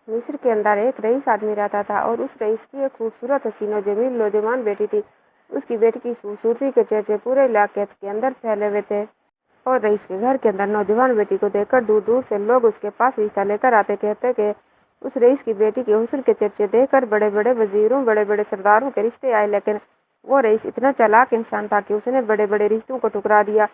मिस्र के अंदर एक रईस आदमी रहता था और उस रईस की एक खूबसूरत हसीन और जमील नौजवान बेटी थी। उसकी बेटी की खूबसूरती के चर्चे पूरे इलाके के अंदर फैले हुए थे और रईस के घर के अंदर नौजवान बेटी को देखकर दूर दूर से लोग उसके पास रिश्ता लेकर आते, कहते कि उस रईस की बेटी के हुस्न के चर्चे देखकर बड़े बड़े वजीरों, बड़े बड़े सरदारों के रिश्ते आए। लेकिन वो रईस इतना चालाक इंसान था कि उसने बड़े बड़े रिश्तों को ठुकरा दिया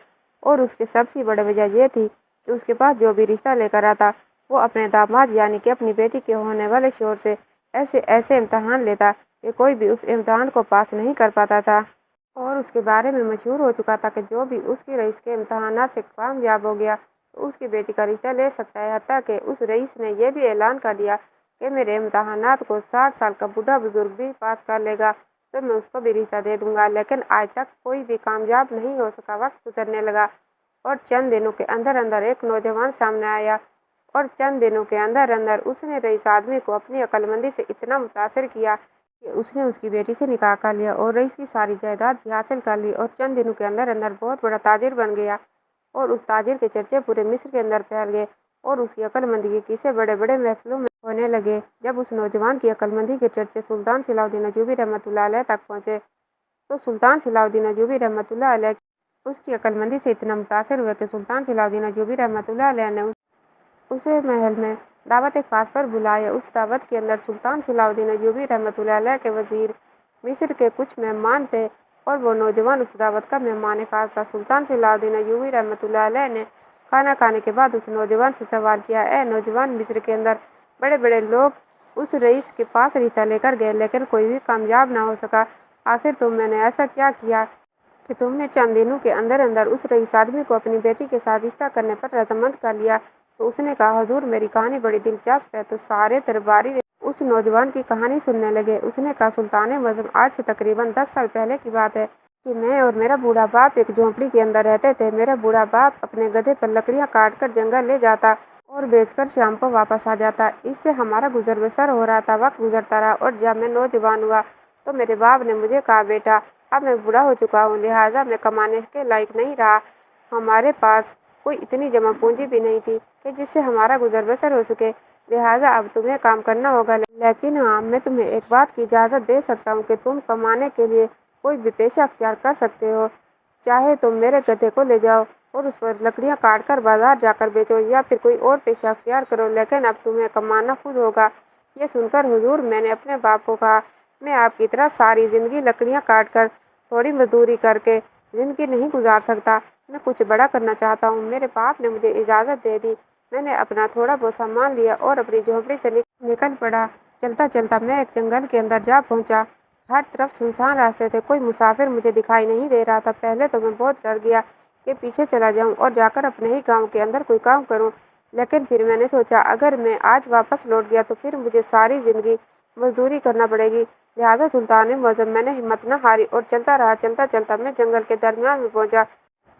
और उसकी सबसे बड़ी वजह यह थी कि उसके पास जो भी रिश्ता लेकर आता वो अपने दामाद यानी कि अपनी बेटी के होने वाले शोहर से ऐसे ऐसे इम्तहान लेता कि कोई भी उस इम्तहान को पास नहीं कर पाता था। और उसके बारे में मशहूर हो चुका था कि जो भी उसकी रईस के इम्तहानात से कामयाब हो गया तो उसकी बेटी का रिश्ता ले सकता है। हत्ता कि उस रईस ने यह भी ऐलान कर दिया कि मेरे इम्तहानात को 60 साल का बूढ़ा बुजुर्ग भी पास कर लेगा तो मैं उसको भी रिश्ता दे दूंगा। लेकिन आज तक कोई भी कामयाब नहीं हो सका। वक्त गुजरने लगा और चंद दिनों के अंदर अंदर एक नौजवान सामने आया और चंद दिनों के अंदर अंदर उसने रईस आदमी को अपनी अक्लमंदी से इतना मुतासर किया कि उसने उसकी बेटी से निकाह कर लिया और रईस की सारी जायदाद भी हासिल कर ली और चंद दिनों के अंदर अंदर बहुत बड़ा ताजिर बन गया और उस ताजिर के चर्चे पूरे मिस्र के अंदर फैल गए और उसकी अक्लमंदी के किस्से बड़े बड़े महफिलों में होने लगे। जब उस नौजवान की अक्लमंदी के चर्चे सुल्तान सलाहुद्दीन अय्यूबी रहमतुल्लाह अलैह तक पहुँचे तो सुल्तान सलाहुद्दीन अय्यूबी रहमतुल्लाह अलैह उसकी अक्लमंदी से इतना मुतासर हुए कि सुल्तान सलाहुद्दीन अय्यूबी रहमतुल्लाह अलैह ने उसे महल में दावत खास पर बुलाया। उस दावत के अंदर सुल्तान सलाहुद्दीन अय्यूबी रहमतुल्लाह अलैह के वजीर, मिस्र के कुछ मेहमान थे और वो नौजवान उस दावत का मेहमान खास था। सुल्तान सलाहुद्दीन अय्यूबी रहमतुल्लाह अलैह ने खाना खाने के बाद उस नौजवान से सवाल किया, ए नौजवान, मिस्र के अंदर बड़े बड़े लोग उस रईस के पास रिश्ता लेकर गए लेकिन कोई भी कामयाब ना हो सका। आखिर मैंने ऐसा क्या किया कि तुमने चंद दिनों के अंदर अंदर उस रईस आदमी को अपनी बेटी के साथ रिश्ता करने पर रजामंद कर लिया? तो उसने कहा, हुजूर मेरी कहानी बड़ी दिलचस्प है। तो सारे दरबारी उस नौजवान की कहानी सुनने लगे। उसने कहा, सुल्तान मुअज़्ज़म, आज से तकरीबन 10 साल पहले की बात है कि मैं और मेरा बूढ़ा बाप एक झोंपड़ी के अंदर रहते थे। मेरा बूढ़ा बाप अपने गधे पर लकड़ियाँ काट कर जंगल ले जाता और बेचकर शाम को वापस आ जाता। इससे हमारा गुजर बसर हो रहा था। वक्त गुजरता रहा और जब मैं नौजवान हुआ तो मेरे बाप ने मुझे कहा, बेटा अब मैं बूढ़ा हो चुका हूँ, लिहाजा मैं कमाने के लायक नहीं रहा। हमारे पास कोई इतनी जमा पूंजी भी नहीं थी कि जिससे हमारा गुजर बसर हो सके, लिहाजा अब तुम्हें काम करना होगा। लेकिन हाँ, मैं तुम्हें एक बात की इजाज़त दे सकता हूँ कि तुम कमाने के लिए कोई भी पेशा अख्तियार कर सकते हो। चाहे तुम मेरे गधे को ले जाओ और उस पर लकड़ियाँ काट कर बाजार जाकर बेचो या फिर कोई और पेशा अख्तियार करो, लेकिन अब तुम्हें कमाना खुद होगा। ये सुनकर हुजूर मैंने अपने बाप को कहा, मैं आपकी तरह सारी ज़िंदगी लकड़ियाँ काट कर थोड़ी मजदूरी करके ज़िंदगी नहीं गुजार सकता। मैं कुछ बड़ा करना चाहता हूँ। मेरे बाप ने मुझे इजाज़त दे दी। मैंने अपना थोड़ा बहुत सामान लिया और अपनी झोंपड़ी से निकल पड़ा। चलता चलता मैं एक जंगल के अंदर जा पहुँचा। हर तरफ सुनसान रास्ते थे, कोई मुसाफिर मुझे दिखाई नहीं दे रहा था। पहले तो मैं बहुत डर गया कि पीछे चला जाऊँ और जाकर अपने ही गाँव के अंदर कोई काम करूँ, लेकिन फिर मैंने सोचा अगर मैं आज वापस लौट गया तो फिर मुझे सारी ज़िंदगी मजदूरी करना पड़ेगी। लिहाजा सुल्तान मुअज़्ज़म, मैंने हिम्मत न हारी और चलता रहा। चलता चलता मैं जंगल के दरमियान में पहुंचा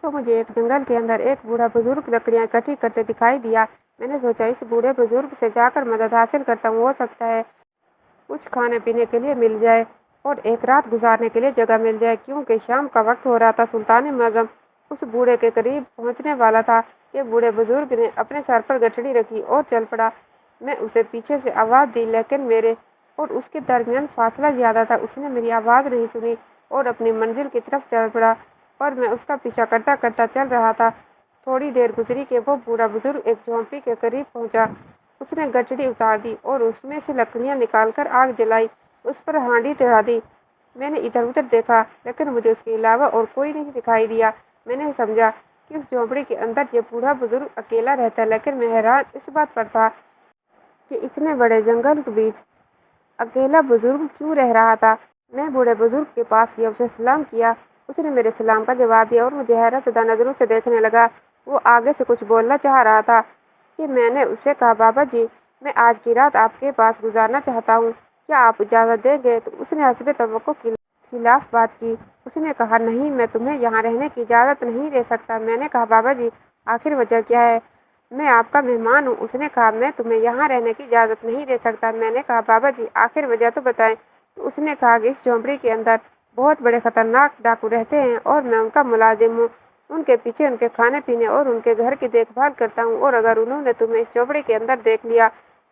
तो मुझे एक जंगल के अंदर एक बूढ़ा बुजुर्ग लकड़ियां इकट्ठी करते दिखाई दिया। मैंने सोचा इस बूढ़े बुजुर्ग से जाकर मदद हासिल करता हूँ, हो सकता है कुछ खाने पीने के लिए मिल जाए और एक रात गुजारने के लिए जगह मिल जाए, क्योंकि शाम का वक्त हो रहा था। सुल्तान मुअज़्ज़म उस बूढ़े के करीब पहुंचने वाला था कि बूढ़े बुजुर्ग ने अपने सर पर गठड़ी रखी और चल पड़ा। मैं उसे पीछे से आवाज़ दी लेकिन मेरे और उसके दरमियान फासला ज़्यादा था। उसने मेरी आवाज़ नहीं सुनी और अपनी मंजिल की तरफ चल पड़ा और मैं उसका पीछा करता करता चल रहा था। थोड़ी देर गुजरी कि वो बूढ़ा बुजुर्ग एक झोंपड़ी के करीब पहुंचा। उसने गठड़ी उतार दी और उसमें से लकड़ियां निकालकर आग जलाई, उस पर हांडी चढ़ा दी। मैंने इधर उधर देखा लेकिन मुझे उसके अलावा और कोई नहीं दिखाई दिया। मैंने समझा कि उस झोंपड़ी के अंदर ये बूढ़ा बुजुर्ग अकेला रहता है, लेकिन मैं हैरान इस बात पर था कि इतने बड़े जंगल के बीच अकेला बुजुर्ग क्यों रह रहा था। मैं बूढ़े बुजुर्ग के पास गया, उसे सलाम किया। उसने मेरे सलाम का जवाब दिया और मुझे हैरत ज़दा नज़रों से देखने लगा। वो आगे से कुछ बोलना चाह रहा था कि मैंने उससे कहा, बाबा जी, मैं आज की रात आपके पास गुजारना चाहता हूँ, क्या आप इजाज़त देंगे? तो उसने हस्बे तवक्को के खिलाफ बात की। उसने कहा, नहीं, मैं तुम्हें यहाँ रहने की इजाज़त नहीं दे सकता। मैंने कहा, बाबा जी, आखिर वजह क्या है? मैं आपका मेहमान हूँ। उसने कहा, मैं तुम्हें यहाँ रहने की इजाज़त नहीं दे सकता। मैंने कहा, बाबा जी, आखिर वजह तो बताएं। तो उसने कहा कि इस झोंपड़ी के अंदर बहुत बड़े खतरनाक डाकू रहते हैं और मैं उनका मुलाजिम हूँ। उनके पीछे उनके खाने पीने और उनके घर की देखभाल करता हूँ और अगर उन्होंने तुम्हें इस झोंपड़ी के अंदर देख लिया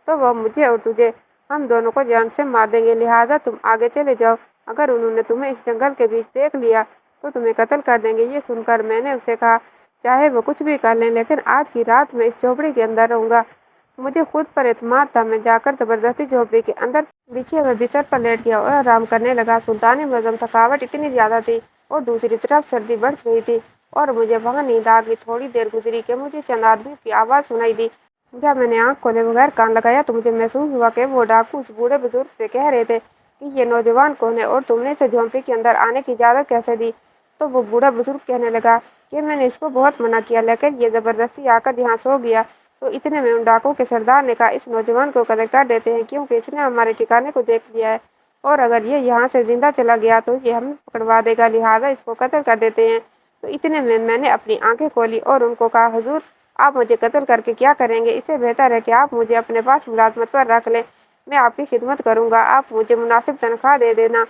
तो वह मुझे और तुझे, हम दोनों को जान से मार देंगे, लिहाजा तुम आगे चले जाओ। अगर उन्होंने तुम्हें इस जंगल के बीच देख लिया तो तुम्हें कत्ल कर देंगे। ये सुनकर मैंने उसे कहा, चाहे वो कुछ भी कर लें, लेकिन आज की रात मैं इस झोपड़ी के अंदर रहूंगा। मुझे खुद पर एतमाद था। मैं जाकर जबरदस्ती झोपड़ी के अंदर बिछे हुए बिस्तर पर लेट गया और आराम करने लगा। सुल्तान मुअज्जम थकावट इतनी ज्यादा थी और दूसरी तरफ सर्दी बढ़ रही थी और मुझे वहां नींद आ गई। थोड़ी देर गुजरी कि मुझे चंद आदमियों की आवाज सुनाई दी। जब मैंने आंख खोले बगैर कान लगाया तो मुझे महसूस हुआ कि वो डाकू उस बूढ़े बुजुर्ग से कह रहे थे कि ये नौजवान कौन है और तुमने इसे झोंपड़ी के अंदर आने की इजाजत कैसे दी। तो वो बूढ़ा बुजुर्ग कहने लगा कि मैंने इसको बहुत मना किया, लेकिन ये जबरदस्ती आकर यहाँ सो गया। तो इतने में उन डाकुओं के सरदार ने कहा, इस नौजवान को कत्ल कर देते हैं, क्योंकि इसने हमारे ठिकाने को देख लिया है और अगर ये यहाँ से जिंदा चला गया तो ये हमें पकड़वा देगा, लिहाजा इसको कत्ल कर देते हैं। तो इतने में मैंने अपनी आंखें खोली और उनको कहा, हुजूर आप मुझे कत्ल करके क्या करेंगे? इससे बेहतर है कि आप मुझे अपने पास मुलाजमत पर रख लें। मैं आपकी खिदमत करूंगा, आप मुझे मुनासिब तनख्वाह दे देना।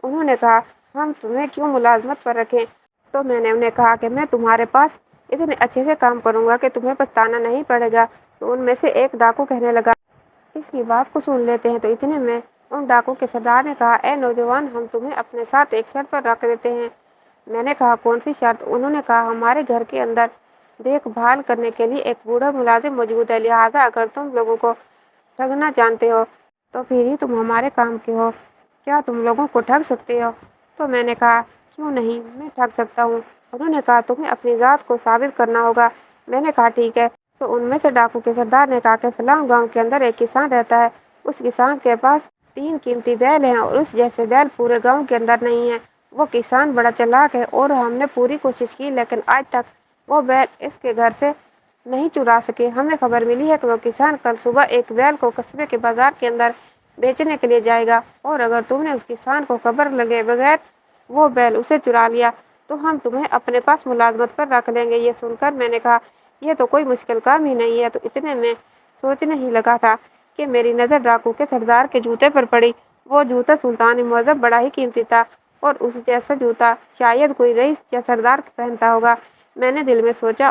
उन्होंने कहा, हम तुम्हें क्यों मुलाजमत पर रखें? तो मैंने उन्हें कहा कि मैं तुम्हारे पास इतने अच्छे से काम करूंगा कि तुम्हें पछताना नहीं पड़ेगा। तो उनमें से एक डाकू कहने लगा, इसकी बात को सुन लेते हैं। तो इतने में उन डाकू के सरदार ने कहा, ए नौजवान, हम तुम्हें अपने साथ एक शर्त पर रख देते हैं। मैंने कहा, कौन सी शर्त? उन्होंने कहा, हमारे घर के अंदर देखभाल करने के लिए एक बूढ़ा मुलाजिम मौजूद है, लिहाजा अगर तुम लोगों को ठगना जानते हो तो फिर ही तुम हमारे काम के हो। क्या तुम लोगों को ठग सकते हो? तो मैंने कहा, क्यों नहीं, मैं ठग सकता हूँ। उन्होंने कहा, तुम्हें अपनी ज़ात को साबित करना होगा। मैंने कहा, ठीक है। तो उनमें से डाकू के सरदार ने कहा कि फलां गांव के अंदर एक किसान रहता है। उस किसान के पास 3 कीमती बैल हैं और उस जैसे बैल पूरे गांव के अंदर नहीं है। वो किसान बड़ा चालाक है और हमने पूरी कोशिश की, लेकिन आज तक वो बैल इसके घर से नहीं चुरा सके। हमें खबर मिली है कि वो किसान कल सुबह एक बैल को कस्बे के बाजार के अंदर बेचने के लिए जाएगा और अगर तुमने उस किसान को खबर लगे बगैर वो बैल उसे चुरा लिया तो हम तुम्हें अपने पास मुलाजमत पर रख लेंगे। ये सुनकर मैंने कहा, यह तो कोई मुश्किल काम ही नहीं है। तो इतने में सोचने ही लगा था कि मेरी नज़र डाकू के सरदार के जूते पर पड़ी। वो जूता सुल्तान मुअज्जम बड़ा ही कीमती था और उस जैसा जूता शायद कोई रईस या सरदार पहनता होगा। मैंने दिल में सोचा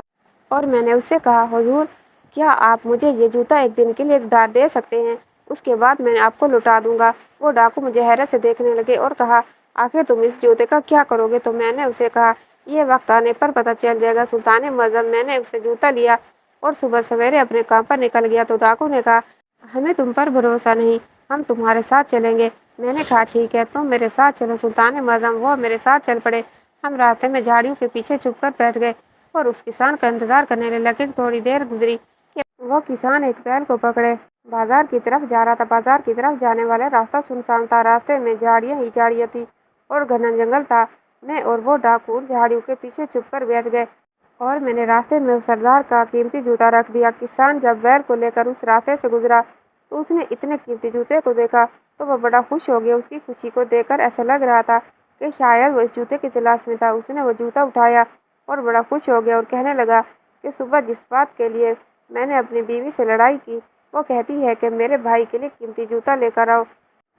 और मैंने उससे कहा, हुजूर क्या आप मुझे ये जूता एक दिन के लिए उधार दे सकते हैं? उसके बाद मैं आपको लौटा दूंगा। वो डाकू मुझे हैरत से देखने लगे और कहा, आखिर तुम इस जूते का क्या करोगे? तो मैंने उसे कहा, यह वक्त आने पर पता चल जाएगा सुल्तान मुअज्जम। मैंने उससे जूता लिया और सुबह सवेरे अपने काम पर निकल गया। तो डाकू ने कहा, हमें तुम पर भरोसा नहीं, हम तुम्हारे साथ चलेंगे। मैंने कहा, ठीक है, तुम मेरे साथ चलो। सुल्तान मुअज्जम वो मेरे साथ चल पड़े। हम रास्ते में झाड़ियों के पीछे छुप कर बैठ गए और उस किसान का इंतजार करने लगे। लेकिन थोड़ी देर गुजरी कि वो किसान एक बैल को पकड़े बाजार की तरफ जा रहा था। बाजार की तरफ जाने वाला रास्ता सुनसान था। रास्ते में झाड़ियाँ ही झाड़ियाँ थी और घना जंगल था। मैं और वो डाकू झाड़ियों के पीछे छुपकर बैठ गए और मैंने रास्ते में उस सरदार का कीमती जूता रख दिया। किसान जब बैल को लेकर उस रास्ते से गुजरा तो उसने इतने कीमती जूते को देखा तो वह बड़ा खुश हो गया। उसकी खुशी को देखकर ऐसा लग रहा था कि शायद वो इस जूते की तलाश में था। उसने वो जूता उठाया और बड़ा खुश हो गया और कहने लगा कि सुबह जिस बात के लिए मैंने अपनी बीवी से लड़ाई की, वो कहती है कि मेरे भाई के लिए कीमती जूता लेकर आओ,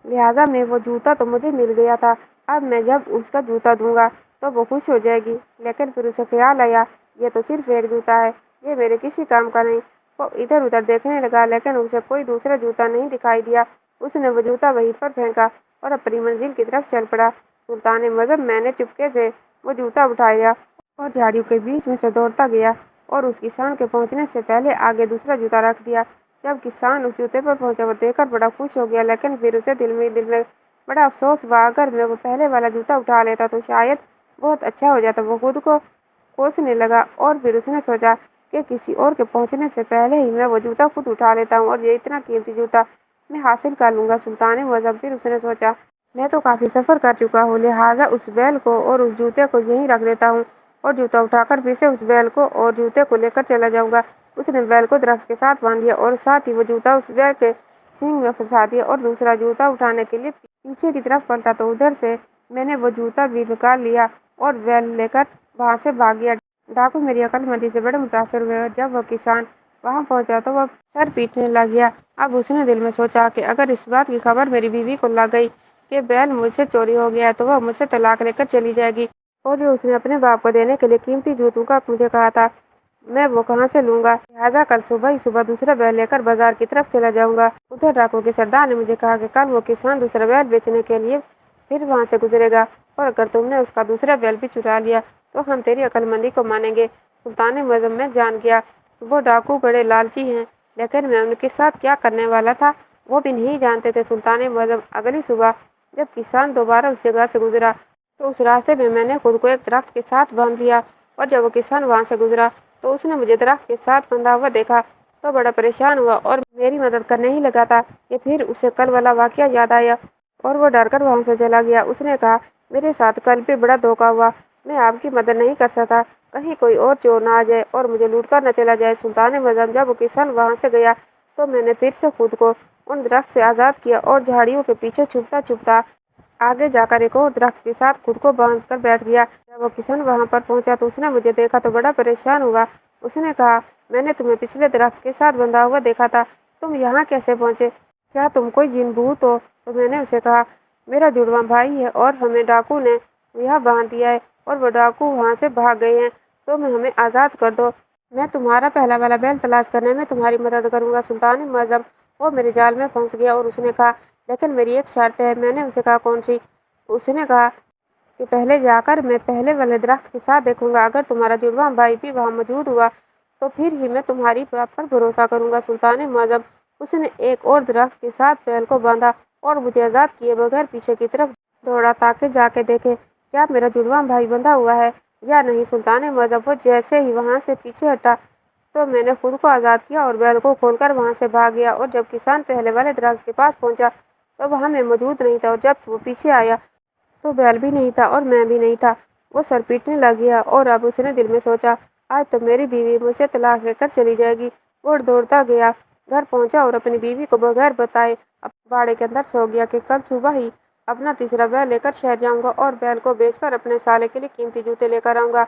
लिहाजा में वो जूता तो मुझे मिल गया था। अब मैं जब उसका जूता दूंगा तो वो खुश हो जाएगी। लेकिन फिर उसे ख्याल आया, ये तो सिर्फ एक जूता है, ये मेरे किसी काम का नहीं। वो इधर उधर देखने लगा, लेकिन उसे कोई दूसरा जूता नहीं दिखाई दिया। उसने वो जूता वहीं पर फेंका और अपनी मंजिल की तरफ चल पड़ा। सुल्तान मुअज्जम मैंने चुपके से वो जूता उठाया और झाड़ियों के बीच में से दौड़ता गया और उस किसान के पहुंचने से पहले आगे दूसरा जूता रख दिया। जब किसान उस जूते पर पहुंचा वो देखकर बड़ा खुश हो गया, लेकिन फिर उसे दिल में बड़ा अफसोस हुआ। अगर मैं वो पहले वाला जूता उठा लेता तो शायद बहुत अच्छा हो जाता। वो खुद को कोसने लगा और फिर उसने सोचा कि किसी और के पहुंचने से पहले ही मैं वो जूता खुद उठा लेता हूँ और ये इतना कीमती जूता मैं हासिल कर लूँगा। सुल्तान मुअज्जम फिर उसने सोचा, मैं तो काफ़ी सफ़र कर चुका हूँ, लिहाजा उस बैल को और उस जूते को यहीं रख देता हूँ और जूता उठाकर फिर से उस बैल को और जूते को लेकर चला जाऊँगा। उसने बैल को दरख्त के साथ बांध दिया और साथ ही वो जूता उस बैल के सींग में फंसा दिया और दूसरा जूता उठाने के लिए पीछे की तरफ पलटा तो उधर से मैंने वो जूता भी निकाल लिया और बैल लेकर वहाँ से भाग गया। डाकू मेरी अक्लमंदी से बड़े मुतासर हुए। जब वह किसान वहाँ पहुँचा तो वह सर पीटने लग गया। अब उसने दिल में सोचा कि अगर इस बात की खबर मेरी बीवी को लग गई कि बैल मुझसे चोरी हो गया तो वह मुझसे तलाक लेकर चली जाएगी और जो उसने अपने बाप को देने के लिए कीमती जूतों का मुझे कहा था मैं वो कहाँ से लूँगा? लिहाजा कल सुबह ही सुबह दूसरा बैल लेकर बाजार की तरफ चला जाऊँगा। उधर डाकू के सरदार ने मुझे कहा कि कल वो किसान दूसरा बैल बेचने के लिए फिर वहाँ से गुजरेगा, और अगर तुमने उसका दूसरा बैल भी चुरा लिया तो हम तेरी अक्लमंदी को मानेंगे। सुल्तान मजम में जान गया वो डाकू बड़े लालची हैं, लेकिन मैं उनके साथ क्या करने वाला था वो भी नहीं जानते थे। सुल्तान मजम अगली सुबह जब किसान दोबारा उस जगह से गुजरा तो उस रास्ते में मैंने खुद को एक दरख्त के साथ बांध लिया, और जब वो किसान वहाँ से गुजरा तो उसने मुझे दरख्त के साथ बंधा हुआ देखा तो बड़ा परेशान हुआ और मेरी मदद करने ही लगा था कि फिर उसे कल वाला वाकया याद आया और वो डर कर वहाँ से चला गया। उसने कहा, मेरे साथ कल भी बड़ा धोखा हुआ, मैं आपकी मदद नहीं कर सकता, कहीं कोई और चोर ना आ जाए और मुझे लूट कर न चला जाए। सुल्तान मजम जब वो किसान वहाँ से गया तो मैंने फिर से खुद को उन दरख्त से आज़ाद किया और झाड़ियों के पीछे छुपता छुपता आगे जाकर एक और दरख्त के साथ खुद को बांध कर बैठ गया। जब वो किसान वहाँ पर पहुँचा तो उसने मुझे देखा तो बड़ा परेशान हुआ। उसने कहा, मैंने तुम्हें पिछले दरख्त के साथ बंधा हुआ देखा था, तुम यहाँ कैसे पहुँचे? क्या तुम कोई जिन भूत हो? तो मैंने उसे कहा, मेरा जुड़वा भाई है और हमें डाकू ने यहाँ बांध दिया है और वो डाकू वहाँ से भाग गए हैं, तो मैं हमें आज़ाद कर दो, मैं तुम्हारा पहला वाला बैल तलाश करने में तुम्हारी मदद करूँगा। सुल्तान मजम वो मेरे जाल में फंस गया और उसने कहा, लेकिन मेरी एक शर्त है। मैंने उसे कहा, कौन सी? उसने कहा कि पहले जाकर मैं पहले वाले दरख्त के साथ देखूंगा, अगर तुम्हारा जुड़वा भाई भी वहाँ मौजूद हुआ तो फिर ही मैं तुम्हारी बात पर भरोसा करूंगा। सुल्तान मजम उसने एक और दरख्त के साथ बैल को बांधा और मुझे आज़ाद किए बगैर पीछे की तरफ दौड़ा ताकि जाके देखे क्या मेरा जुड़वा भाई बंधा हुआ है या नहीं। सुल्तान मजम वो जैसे ही वहाँ से पीछे हटा तो मैंने खुद को आज़ाद किया और बैल को खोलकर वहाँ से भाग गया, और जब किसान पहले वाले दरख्त के पास पहुँचा तो वहाँ मैं मौजूद नहीं था, और जब वो पीछे आया तो बैल भी नहीं था और मैं भी नहीं था। वो सर पीटने लग गया और अब उसने दिल में सोचा, आज तो मेरी बीवी मुझसे तलाक लेकर चली जाएगी। वो दौड़ता गया, घर पहुंचा और अपनी बीवी को बगैर बताए बाड़े के अंदर सो गया कि कल सुबह ही अपना तीसरा बैल लेकर शहर जाऊंगा और बैल को बेचकर अपने साले के लिए कीमती जूते लेकर आऊंगा।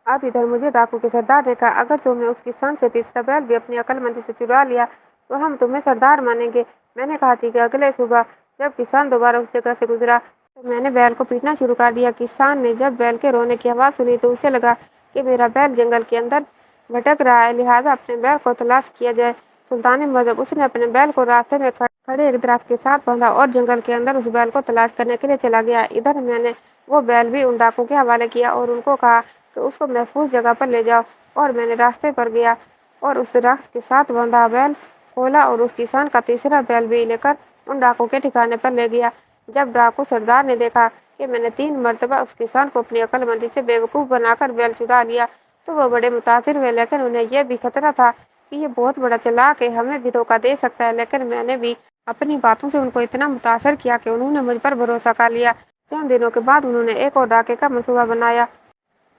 अब इधर मुझे डाकू के सरदार ने कहा, अगर तुमने उस किसान से तीसरा बैल भी अपनी अक्लमंदी से चुरा लिया तो हम तुम्हें सरदार मानेंगे। मैंने कहा, ठीक है। अगले सुबह जब किसान दोबारा उस जगह से गुजरा तो मैंने बैल को पीटना शुरू कर दिया। किसान ने जब बैल के रोने की आवाज़ सुनी तो उसे लगा कि मेरा बैल जंगल के अंदर भटक रहा है, लिहाजा अपने बैल को तलाश किया जाए। सुल्तान मजहब उसने अपने बैल को रास्ते में खड़े एक दरख्त के साथ बांधा और जंगल के अंदर उस बैल को तलाश करने के लिए चला गया। इधर मैंने वो बैल भी उन डाकू के हवाले किया और उनको कहा कि उसको महफूज जगह पर ले जाओ, और मैंने रास्ते पर गया और उस दरख्त के साथ बंधा बैल खोला और उस किसान का तीसरा बैल भी लेकर उन डाकू के ठिकाने पर ले गया। जब डाकू सरदार ने देखा कि मैंने 3 मरतबा उस किसान को अपनी अक्लमंदी से बेवकूफ़ बनाकर बैल चुरा लिया तो वो बड़े मुतासिर हुए, लेकिन उन्हें यह भी खतरा था कि ये बहुत बड़ा चालाक है, हमें भी धोखा दे सकता है। लेकिन मैंने भी अपनी बातों से उनको इतना मुतासर किया कि उन्होंने मुझ पर भरोसा कर लिया। चंद दिनों के बाद उन्होंने एक और डाके का मंसूबा बनाया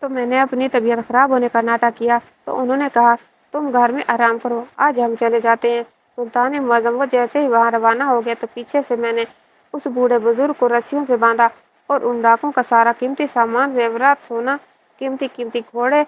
तो मैंने अपनी तबीयत खराब होने का नाटक किया तो उन्होंने कहा, तुम घर में आराम करो, आज हम चले जाते हैं। सुल्तान मुअज्जम वो जैसे ही वहाँ रवाना हो गए तो पीछे से मैंने उस बूढ़े बुजुर्ग को रस्सियों से बांधा और उन डाकों का सारा कीमती सामान, जेवरात, सोना, कीमती कीमती घोड़े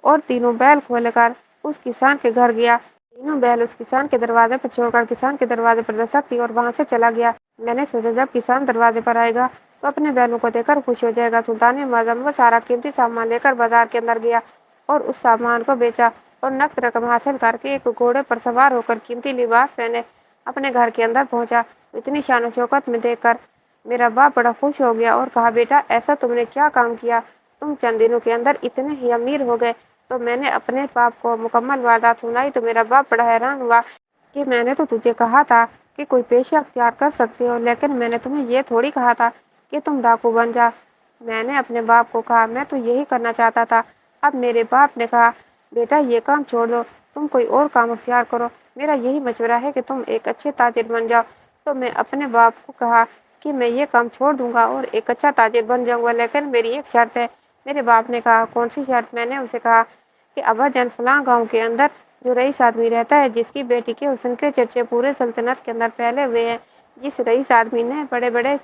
और तीनों बैल खोलकर उस किसान के घर गया। तीनों बैल उस किसान के दरवाजे पर छोड़कर किसान के दरवाजे पर दस्तक दी और वहां से चला गया। मैंने सोचा जब किसान दरवाजे पर आएगा तो अपने बैलों को देखकर खुश हो जाएगा। सुल्तान मजहब वो सारा कीमती सामान लेकर बाजार के अंदर गया और उस सामान को बेचा और नकद रकम हासिल करके एक घोड़े पर सवार होकर कीमती लिबास पहने अपने घर के अंदर पहुंचा। इतनी शान शौकत में देखकर मेरा बाप बड़ा खुश हो गया और कहा, बेटा ऐसा तुमने क्या काम किया, तुम चंद दिनों के अंदर इतने ही अमीर हो गए। तो मैंने अपने बाप को मुकम्मल वारदात सुनाई तो मेरा बाप बड़ा हैरान हुआ कि मैंने तो तुझे कहा था कि कोई पेशा अख्तियार कर सकते हो, लेकिन मैंने तुम्हें ये थोड़ी कहा था कि तुम डाकू बन जा। मैंने अपने बाप को कहा, मैं तो यही करना चाहता था। अब मेरे बाप ने कहा, बेटा ये काम छोड़ दो, तुम कोई और काम अख्तियार करो, मेरा यही मशवरा है कि तुम एक अच्छे ताजिर बन जाओ। तो मैं अपने बाप को कहा कि मैं ये काम छोड़ दूंगा और एक अच्छा ताजिर बन जाऊंगा, लेकिन मेरी एक शर्त है। मेरे बाप ने कहा, कौन सी शर्त? मैंने उसे कहा कि अब्बाजान फलां गांव के अंदर जो रईस आदमी रहता है, जिसकी बेटी के हुस्न के चर्चे पूरे सल्तनत के अंदर फैले हुए हैं, जिस रईस आदमी ने बड़े बड़े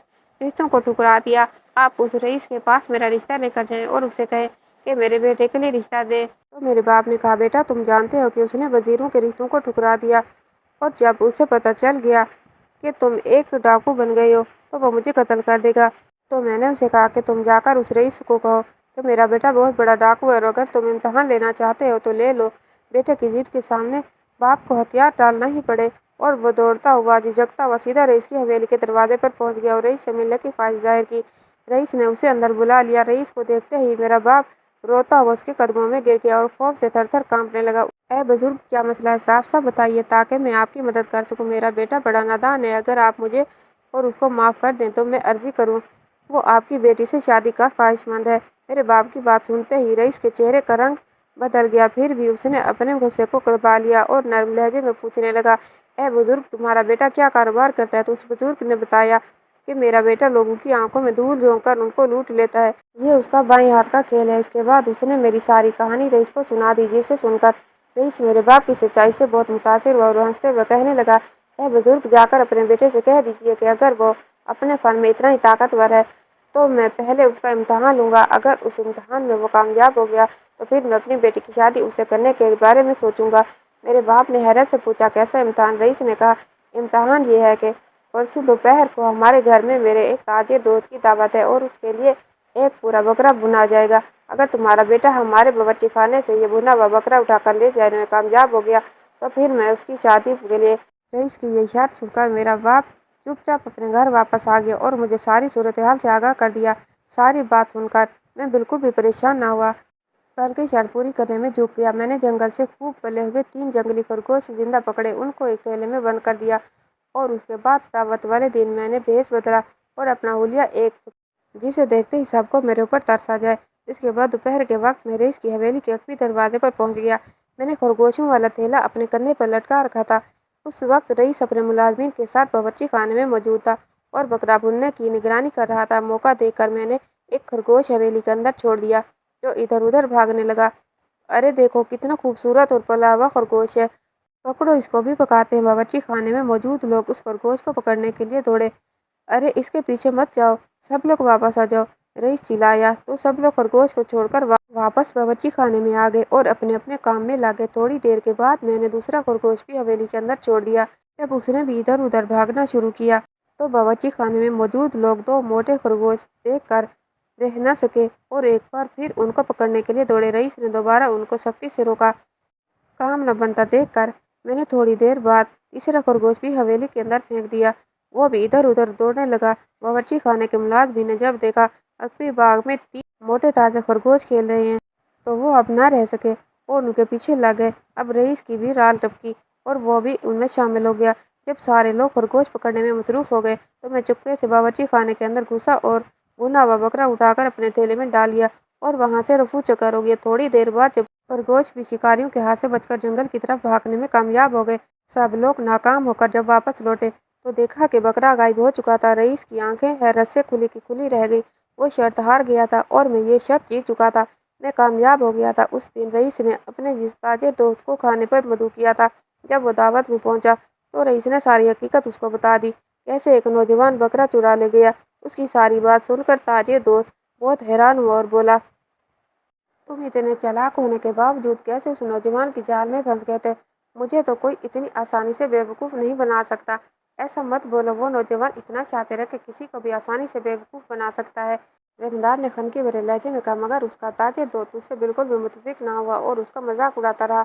रिश्तों को ठुकरा दिया, आप उस रईस के पास मेरा रिश्ता लेकर जाएं और उसे कहें कि मेरे बेटे के लिए रिश्ता दे। तो मेरे बाप ने कहा, बेटा तुम जानते हो कि उसने वजीरों के रिश्तों को ठुकरा दिया, और जब उसे पता चल गया कि तुम एक डाकू बन गए हो तो वो मुझे कत्ल कर देगा। तो मैंने उसे कहा कि तुम जाकर उस रईस को कहो कि मेरा बेटा बहुत बड़ा डाकू है और अगर तुम इम्तहान लेना चाहते हो तो ले लो। बेटे की जिद के सामने बाप को हथियार डालना ही पड़े। और वो दौड़ता हुआ झिझकता हुआ सीधा रईस की हवेली के दरवाजे पर पहुंच गया और रईस से मिलने की ख्वाहिश जाहिर की। रईस ने उसे अंदर बुला लिया। रईस को देखते ही मेरा बाप रोता हुआ उसके कदमों में गिर गया और खौफ से थर-थर कांपने लगा। ए बुजुर्ग, क्या मसला है? साफ-साफ बताइए ताकि मैं आपकी मदद कर सकूं। मेरा बेटा बड़ा नादान है। अगर आप मुझे और उसको माफ़ कर दें तो मैं अर्जी करूं। वो आपकी बेटी से शादी का ख्वाहिशमंद है। मेरे बाप की बात सुनते ही रईस के चेहरे का रंग बदल गया। फिर भी उसने अपने गुस्से को दबा लिया और नर्म लहजे में पूछने लगा, ए बुजुर्ग, तुम्हारा बेटा क्या कारोबार करता है? तो उस बुजुर्ग ने बताया कि मेरा बेटा लोगों की आंखों में धूल झोंक कर उनको लूट लेता है। ये उसका बाएं हाथ का खेल है। इसके बाद उसने मेरी सारी कहानी रईस को सुना दी, जिसे सुनकर रईस मेरे बाप की सच्चाई से बहुत मुतासिर हुआ और हंसते हुए कहने लगा, ए बुजुर्ग, जाकर अपने बेटे से कह दीजिए कि अगर वो अपने फन में इतना ही ताकतवर है तो मैं पहले उसका इम्तहान लूँगा। अगर उस इम्तहान में वो कामयाब हो गया तो फिर मैं अपनी बेटी की शादी उससे करने के बारे में सोचूंगा। मेरे बाप ने हैरत से पूछा, कैसा इम्तहान? रईस ने कहा, इम्तहान ये है कि परसों दोपहर को हमारे घर में मेरे एक ताजे दोस्त की दावत है और उसके लिए एक पूरा बकरा भुना जाएगा। अगर तुम्हारा बेटा हमारे बावर्ची खाने से ये भुना हुआ बकरा उठाकर ले जाने में कामयाब हो गया तो फिर मैं उसकी शादी के लिए। रईस की ये शर्त सुनकर मेरा बाप चुपचाप अपने घर वापस आ गया और मुझे सारी सूरत हाल से आगाह कर दिया। सारी बात सुनकर मैं बिल्कुल भी परेशान ना हुआ, बल्कि शर्त पूरी करने में झुक गया। मैंने जंगल से खूब पले हुए 3 जंगली खरगोश जिंदा पकड़े, उनको एक थैले में बंद कर दिया और उसके बाद दावत वाले दिन मैंने भेष बदला और अपना हुलिया एक, जिसे देखते ही सबको मेरे ऊपर तरस आ जाए। इसके बाद दोपहर के वक्त मैं रईस की हवेली के अकबी दरवाजे पर पहुंच गया। मैंने खरगोशों वाला थैला अपने कंधे पर लटका रखा था। उस वक्त रईस अपने मुलाजमीन के साथ बावर्ची खाने में मौजूद था और बकरा भुनने की निगरानी कर रहा था। मौका देखकर मैंने एक खरगोश हवेली के अंदर छोड़ दिया, जो इधर उधर भागने लगा। अरे देखो, कितना खूबसूरत और पला हुआ खरगोश है, पकड़ो इसको भी पकाते हैं। बावर्ची खाने में मौजूद लोग उस खरगोश को पकड़ने के लिए दौड़े। अरे इसके पीछे मत जाओ, सब लोग वापस आ जाओ, रईस चिल्लाया। तो सब लोग खरगोश को छोड़कर वापस बावर्ची खाने में आ गए और अपने अपने काम में लगे। थोड़ी देर के बाद मैंने दूसरा खरगोश भी हवेली के अंदर छोड़ दिया। जब उसने भी इधर उधर भागना शुरू किया तो बावर्ची खाने में मौजूद लोग 2 मोटे खरगोश देख कर रह न सके और एक बार फिर उनको पकड़ने के लिए दौड़े। रईस ने दोबारा उनको सख्ती से रोका। काम न बनता देखकर मैंने थोड़ी देर बाद तीसरा खरगोश भी हवेली के अंदर फेंक दिया। वो भी इधर उधर दौड़ने लगा। बावर्ची खाने के मुलाजमी ने जब देखा अकबी बाग में 3 मोटे ताजे खरगोश खेल रहे हैं तो वो अब न रह सके और उनके पीछे लग गए। अब रईस की भी राल टपकी और वो भी उनमें शामिल हो गया। जब सारे लोग खरगोश पकड़ने में मसरूफ हो गए तो मैं चुपके से बावर्ची खाने के अंदर घुसा और भुना हुआ बकरा उठाकर अपने थैले में डाल लिया और वहां से रफू चक्कर हो गया। थोड़ी देर बाद जब खरगोश भी शिकारियों के हाथ से बचकर जंगल की तरफ भागने में कामयाब हो गए, सब लोग नाकाम होकर जब वापस लौटे तो देखा कि बकरा गायब हो चुका था। रईस की आंखें हैरत से खुली की खुली रह गई। वो शर्त हार गया था और मैं ये शर्त जीत चुका था। मैं कामयाब हो गया था। उस दिन रईस ने अपने जिस ताजे दोस्त को खाने पर मदऊ किया था, जब वो दावत में पहुंचा तो रईस ने सारी हकीकत उसको बता दी, कैसे एक नौजवान बकरा चुरा ले गया। उसकी सारी बात सुनकर ताजे दोस्त बहुत हैरान हुआ और बोला, तुम इतने चालाक होने के बावजूद कैसे उस नौजवान की जाल में फंस गए थे? मुझे तो कोई इतनी आसानी से बेवकूफ़ नहीं बना सकता। ऐसा मत बोलो, वो नौजवान इतना शातिर है कि किसी को भी आसानी से बेवकूफ़ बना सकता है। जमींदार ने खनकी भरे लहजे में कहा, मगर उसका ताजे दोस्त उससे बिल्कुल भी मुतफिक ना हुआ और उसका मजाक उड़ाता रहा।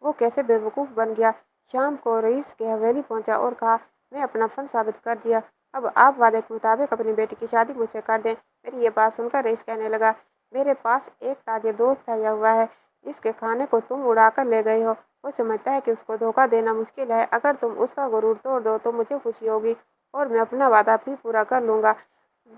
वो कैसे बेवकूफ़ बन गया? शाम को रईस के हवेली पहुंचा और कहा, मैं अपना फन साबित कर दिया। अब आप वादे के मुताबिक अपनी बेटी की शादी मुझसे कर दें। मेरी ये बात सुनकर रईस कहने लगा, मेरे पास एक ताजे दोस्त आया हुआ है जिसके खाने को तुम उड़ा कर ले गए हो। वो समझता है कि उसको धोखा देना मुश्किल है। अगर तुम उसका गुरूर तोड़ दो तो मुझे खुशी होगी और मैं अपना वादा भी पूरा कर लूँगा।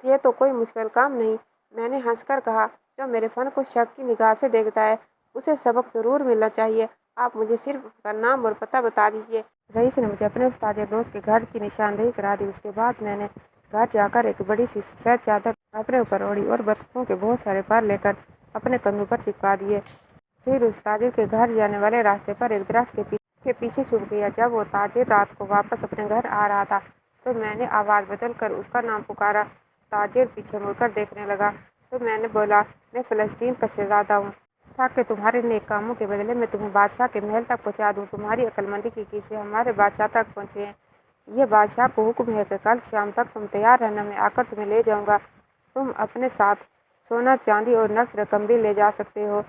ये तो कोई मुश्किल काम नहीं। मैंने हंसकर कहा, जो मेरे फन को शक की निगाह से देखता है उसे सबक ज़रूर मिलना चाहिए। आप मुझे सिर्फ उसका नाम और पता बता दीजिए। रईस ने मुझे अपने उस ताजे दोस्त के घर की निशानदेही करा दी। उसके बाद मैंने घर जाकर एक बड़ी सी सफ़ेद चादर अपने ऊपर ओढ़ी और बतखों के बहुत सारे पर लेकर अपने कंधों पर चिपका दिए। फिर उस ताजिर के घर जाने वाले रास्ते पर एक दरख्त के पीछे छुप गया। जब वो ताजिर रात को वापस अपने घर आ रहा था तो मैंने आवाज़ बदल कर उसका नाम पुकारा। ताजिर पीछे मुड़कर देखने लगा तो मैंने बोला, मैं फ़लस्तीन का शहज़ादा हूँ, ताकि तुम्हारे नेक कामों के बदले में तुम्हें बादशाह के महल तक पहुँचा दूँ। तुम्हारी अक्लमंदी की किसी हमारे बादशाह तक पहुँचे हैं। ये बादशाह को हुक्म है कि कल शाम तक तुम तैयार रहना, मैं आकर तुम्हें ले जाऊँगा। तुम अपने साथ सोना, चांदी और नकद रकम भी ले जा सकते हो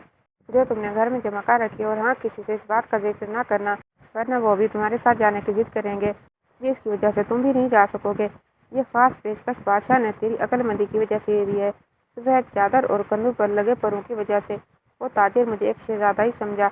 जो तुमने घर में जमा कर रखी है। और हाँ, किसी से इस बात का जिक्र ना करना, वरना वो भी तुम्हारे साथ जाने की जिद करेंगे, जिसकी वजह से तुम भी नहीं जा सकोगे। ये खास पेशकश बादशाह ने तेरी अक्लमंदी की वजह से दी है। सफ़ेद चादर और कंधों पर लगे परों की वजह से वो ताजिर मुझे एक शहजादा ही समझा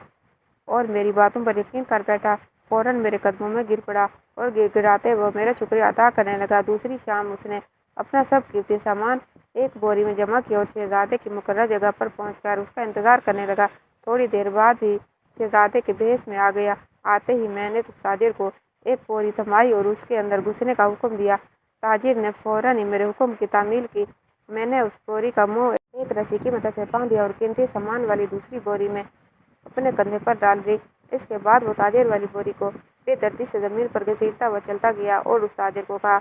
और मेरी बातों पर यकीन कर बैठा। फौरन मेरे कदमों में गिर पड़ा और गिड़गिड़ाते वो मेरा शुक्रिया अदा करने लगा। दूसरी शाम उसने अपना सब कीमती सामान एक बोरी में जमा किया और शहजादे की मुकर्रर जगह पर पहुंचकर उसका इंतज़ार करने लगा। थोड़ी देर बाद ही शहजादे के भेष में आ गया। आते ही मैंने ताजिर को एक बोरी थमाई और उसके अंदर घुसने का हुक्म दिया। ताजिर ने फौरन ही मेरे हुक्म की तामील की। मैंने उस बोरी का मुंह एक रस्सी की मदद से बांध दिया और कीमती सामान वाली दूसरी बोरी में अपने कंधे पर डाल दी। इसके बाद वो ताजिर वाली बोरी को बेदर्दी से ज़मीन पर घसीटता हुआ चलता गया और उस ताजिर को कहा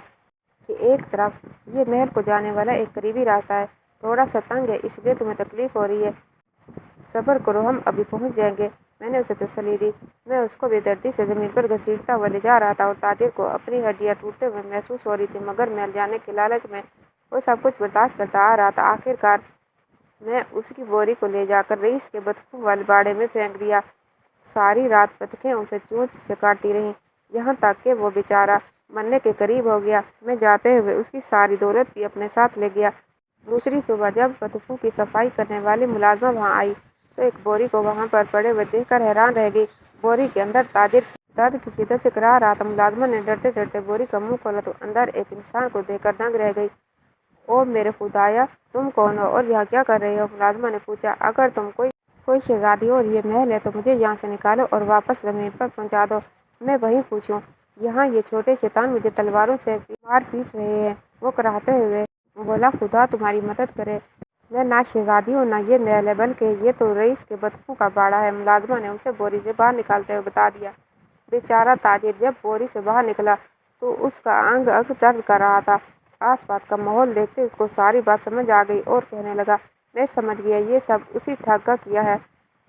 कि एक तरफ ये महल को जाने वाला एक करीबी रास्ता है, थोड़ा सा तंग है, इसलिए तुम्हें तकलीफ हो रही है, सब्र करो, हम अभी पहुंच जाएंगे। मैंने उसे तसल्ली दी। मैं उसको बेदर्दी से ज़मीन पर घसीटता हुआ ले जा रहा था और ताजिर को अपनी हड्डियां टूटते हुए महसूस हो रही थी, मगर महल जाने के लालच में वो सब कुछ बर्दाश्त करता आ रहा था। आखिरकार मैं उसकी बोरी को ले जाकर रईस के बतखों वाले बाड़े में फेंक दिया। सारी रात बतखें उसे चोंच से काटती रहीं, यहाँ तक कि वो बेचारा मरने के करीब हो गया। मैं जाते हुए उसकी सारी दौलत भी अपने साथ ले गया। दूसरी सुबह जब बतखों की सफाई करने वाली मुलाजमा वहाँ आई तो एक बोरी को वहाँ पर पड़े हुए देखकर हैरान रह गई। बोरी के अंदर ताजिर दर्द की शिद्दत से कराह रहा था। मुलाजमा ने डरते डरते बोरी का मुंह खोला तो अंदर एक इंसान को देखकर दंग रह गई। ओ मेरे खुदाया, तुम कौन हो और यहाँ क्या कर रहे हो? मुलाजमा ने पूछा। अगर तुम कोई शहजादी हो और ये महल है तो मुझे यहाँ से निकालो और वापस ज़मीन पर पहुँचा दो। मैं वहीं खुश हूँ। यहाँ ये छोटे शैतान मुझे तलवारों से मार पीट रहे हैं। वो कराहते हुए बोला, खुदा तुम्हारी मदद करे। मैं ना शहजादी हूँ ना ये महल है, बल्कि ये तो रईस के बतखों का बाड़ा है। मुलाजमा ने उसे बोरी से बाहर निकालते हुए बता दिया। बेचारा ताजिर जब बोरी से बाहर निकला तो उसका अंग अंग दर्द कर रहा था। आसपास का माहौल देखते उसको सारी बात समझ आ गई और कहने लगा, मैं समझ गया, ये सब उसी ठग का किया है